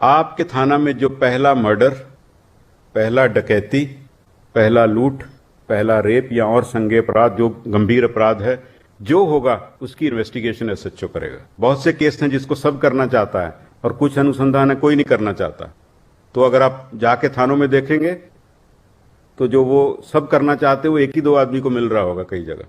आपके थाना में जो पहला मर्डर, पहला डकैती, पहला लूट, पहला रेप या और संज्ञेय अपराध जो गंभीर अपराध है जो होगा उसकी इन्वेस्टिगेशन एसएचओ करेगा। बहुत से केस हैं जिसको सब करना चाहता है और कुछ अनुसंधान है कोई नहीं करना चाहता। तो अगर आप जाके थानों में देखेंगे तो जो वो सब करना चाहते वो एक ही दो आदमी को मिल रहा होगा कई जगह,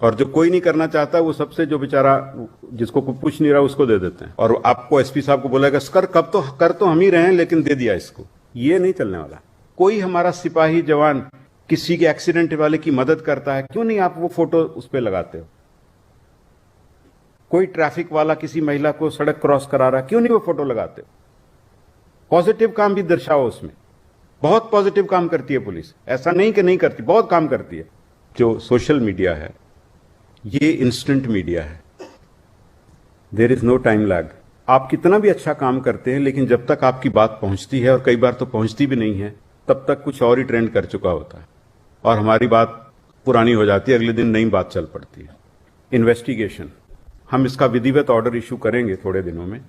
और जो कोई नहीं करना चाहता वो सबसे जो बेचारा जिसको कोई पूछ नहीं रहा उसको दे देते हैं। और आपको एसपी साहब को बोलेगा कर तो हम ही रहे हैं लेकिन दे दिया इसको। ये नहीं चलने वाला। कोई हमारा सिपाही जवान किसी के एक्सीडेंट वाले की मदद करता है, क्यों नहीं आप वो फोटो उस पर लगाते हो? कोई ट्रैफिक वाला किसी महिला को सड़क क्रॉस करा रहा है, क्यों नहीं वो फोटो लगाते हो? पॉजिटिव काम भी दर्शाओ उसमें। बहुत पॉजिटिव काम करती है पुलिस, ऐसा नहीं कि नहीं करती, बहुत काम करती है। जो सोशल मीडिया है ये इंस्टेंट मीडिया है, there is no time lag. आप कितना भी अच्छा काम करते हैं लेकिन जब तक आपकी बात पहुंचती है, और कई बार तो पहुंचती भी नहीं है, तब तक कुछ और ही ट्रेंड कर चुका होता है और हमारी बात पुरानी हो जाती है, अगले दिन नई बात चल पड़ती है। इन्वेस्टिगेशन, हम इसका विधिवत ऑर्डर इशू करेंगे थोड़े दिनों में,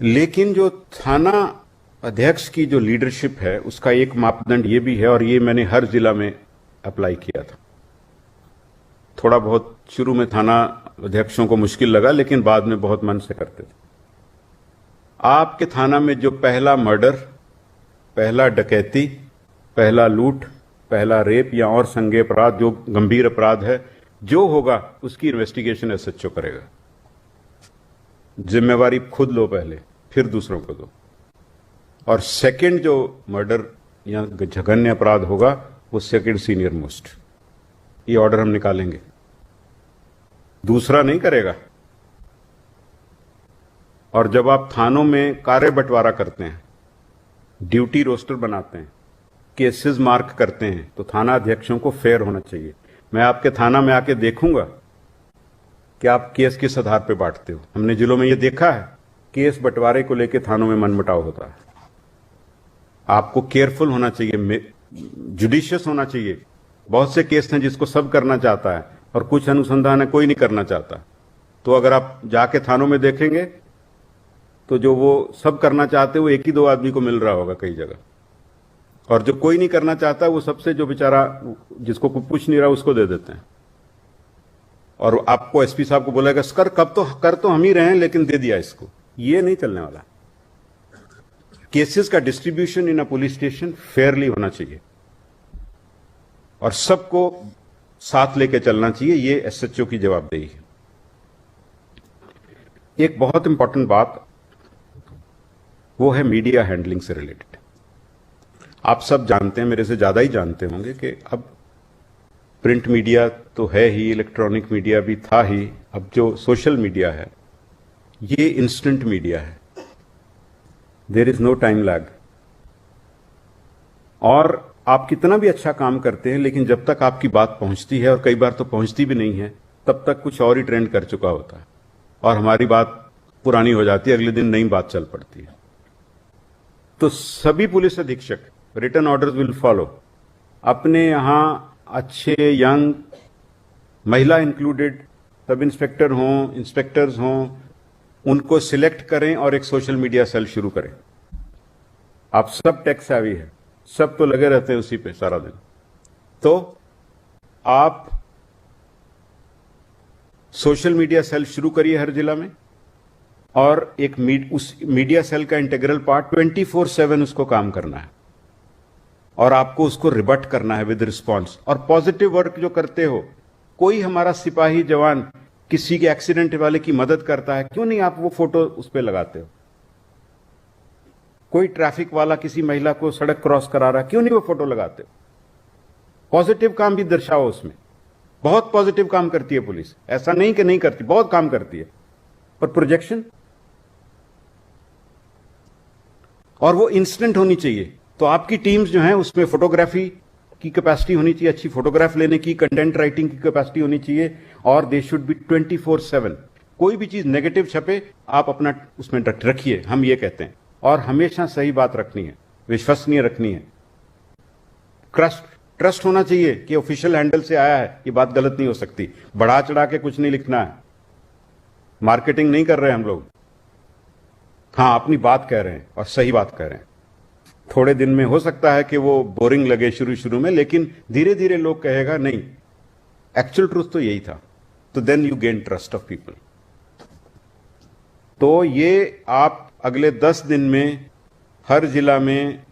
लेकिन जो थाना अध्यक्ष की जो लीडरशिप है उसका एक मापदंड ये भी है, और ये मैंने हर जिला में अप्लाई किया था। थोड़ा बहुत शुरू में थाना अध्यक्षों को मुश्किल लगा लेकिन बाद में बहुत मन से करते थे। आपके थाना में जो पहला मर्डर, पहला डकैती, पहला लूट, पहला रेप या और संज्ञेय अपराध जो गंभीर अपराध है जो होगा उसकी इन्वेस्टिगेशन एसएचओ करेगा। जिम्मेवारी खुद लो पहले, फिर दूसरों को दो। और सेकंड जो मर्डर या जघन्य अपराध होगा वो सेकंड सीनियर मोस्ट। ये ऑर्डर हम निकालेंगे, दूसरा नहीं करेगा। और जब आप थानों में कार्य बंटवारा करते हैं, ड्यूटी रोस्टर बनाते हैं, केसेस मार्क करते हैं, तो थाना अध्यक्षों को फेयर होना चाहिए। मैं आपके थाना में आके देखूंगा कि आप केस किस आधार पे बांटते हो। हमने जिलों में ये देखा है, केस बंटवारे को लेकर थानों में मनमुटाव होता है। आपको केयरफुल होना चाहिए, जुडिशियस होना चाहिए। बहुत से केस हैं जिसको सब करना चाहता है और कुछ अनुसंधान है कोई नहीं करना चाहता। तो अगर आप जाके थानों में देखेंगे तो जो वो सब करना चाहते वो एक ही दो आदमी को मिल रहा होगा कई जगह, और जो कोई नहीं करना चाहता वो सबसे जो बेचारा जिसको कोई पूछ नहीं रहा उसको दे देते हैं। और आपको एसपी साहब को बोलेगा कर तो हम ही रहे हैं लेकिन दे दिया इसको। ये नहीं चलने वाला। केसेस का distribution in a police station Fairlie होना चाहिए और सबको साथ लेके चलना चाहिए। ये एसएचओ की जवाबदेही है। एक बहुत इंपॉर्टेंट बात वो है मीडिया हैंडलिंग से रिलेटेड। आप सब जानते हैं, मेरे से ज्यादा ही जानते होंगे कि अब प्रिंट मीडिया तो है ही, इलेक्ट्रॉनिक मीडिया भी था ही, अब जो सोशल मीडिया है ये इंस्टेंट मीडिया है, there is no time lag. और आप कितना भी अच्छा काम करते हैं लेकिन जब तक आपकी बात पहुंचती है, और कई बार तो पहुंचती भी नहीं है, तब तक कुछ और ही ट्रेंड कर चुका होता है और हमारी बात पुरानी हो जाती है, अगले दिन नई बात चल पड़ती है। तो सभी पुलिस अधीक्षक, रिटन ऑर्डर्स विल फॉलो। अपने यहां अच्छे यंग, महिला इंक्लूडेड, सब इंस्पेक्टर हों, इंस्पेक्टर्स हों, उनको सिलेक्ट करें और एक सोशल मीडिया सेल शुरू करें। आप सब टेक सेवी है, सब तो लगे रहते हैं उसी पे सारा दिन। तो आप सोशल मीडिया सेल शुरू करिए हर जिला में, और एक उस मीडिया सेल का इंटीग्रल पार्ट 24/7 उसको काम करना है और आपको उसको रिबट करना है विद रिस्पॉन्स। और पॉजिटिव वर्क जो करते हो, कोई हमारा सिपाही जवान किसी के एक्सीडेंट वाले की मदद करता है, क्यों नहीं आप वो फोटो उस पर लगाते हो? कोई ट्रैफिक वाला किसी महिला को सड़क क्रॉस करा रहा है, क्यों नहीं वो फोटो लगाते हो? पॉजिटिव काम भी दर्शाओ उसमें। बहुत पॉजिटिव काम करती है पुलिस, ऐसा नहीं कि नहीं करती, बहुत काम करती है। पर प्रोजेक्शन, और वो इंस्टेंट होनी चाहिए। तो आपकी टीम्स जो हैं उसमें फोटोग्राफी की कैपेसिटी होनी चाहिए, अच्छी फोटोग्राफ लेने की, कंटेंट राइटिंग की कैपेसिटी होनी चाहिए, और दे शुड बी 24/7। कोई भी चीज नेगेटिव छपे आप अपना उसमें रखिए, हम ये कहते हैं। और हमेशा सही बात रखनी है, विश्वसनीय रखनी है। ट्रस्ट होना चाहिए कि ऑफिशियल हैंडल से आया है, ये बात गलत नहीं हो सकती। बढ़ा चढ़ा के कुछ नहीं लिखना है, मार्केटिंग नहीं कर रहे हम लोग। हाँ, अपनी बात कह रहे हैं और सही बात कह रहे हैं। थोड़े दिन में हो सकता है कि वो बोरिंग लगे शुरू शुरू में, लेकिन धीरे धीरे लोग कहेगा नहीं, एक्चुअल ट्रूथ तो यही था। तो then you gain trust of people. तो ये आप अगले 10 दिन में हर जिला में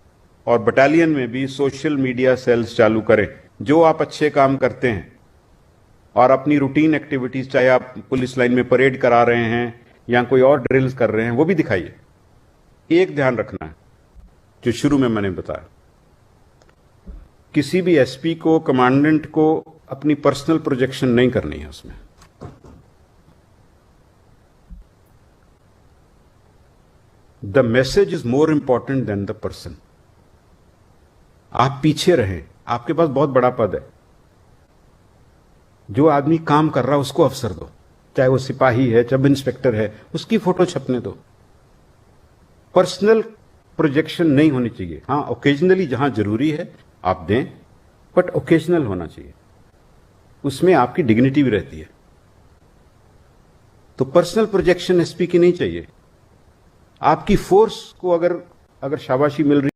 और बटालियन में भी सोशल मीडिया सेल्स चालू करें। जो आप अच्छे काम करते हैं और अपनी रूटीन एक्टिविटीज, चाहे आप पुलिस लाइन में परेड करा रहे हैं या कोई और ड्रिल्स कर रहे हैं, वो भी दिखाइए। एक ध्यान रखना है जो शुरू में मैंने बताया, किसी भी एसपी को, कमांडेंट को अपनी पर्सनल प्रोजेक्शन नहीं करनी है उसमें। The message is more important than the person. आप पीछे रहें, आपके पास बहुत बड़ा पद है। जो आदमी काम कर रहा है उसको अवसर दो, चाहे वो सिपाही है, सब इंस्पेक्टर है, उसकी फोटो छपने दो। पर्सनल प्रोजेक्शन नहीं होनी चाहिए। हाँ, ओकेजनली जहां जरूरी है आप दें, बट ओकेजनल होना चाहिए, उसमें आपकी डिग्निटी भी रहती है। तो पर्सनल प्रोजेक्शन एसपी की नहीं चाहिए। आपकी फोर्स को अगर शाबाशी मिल रही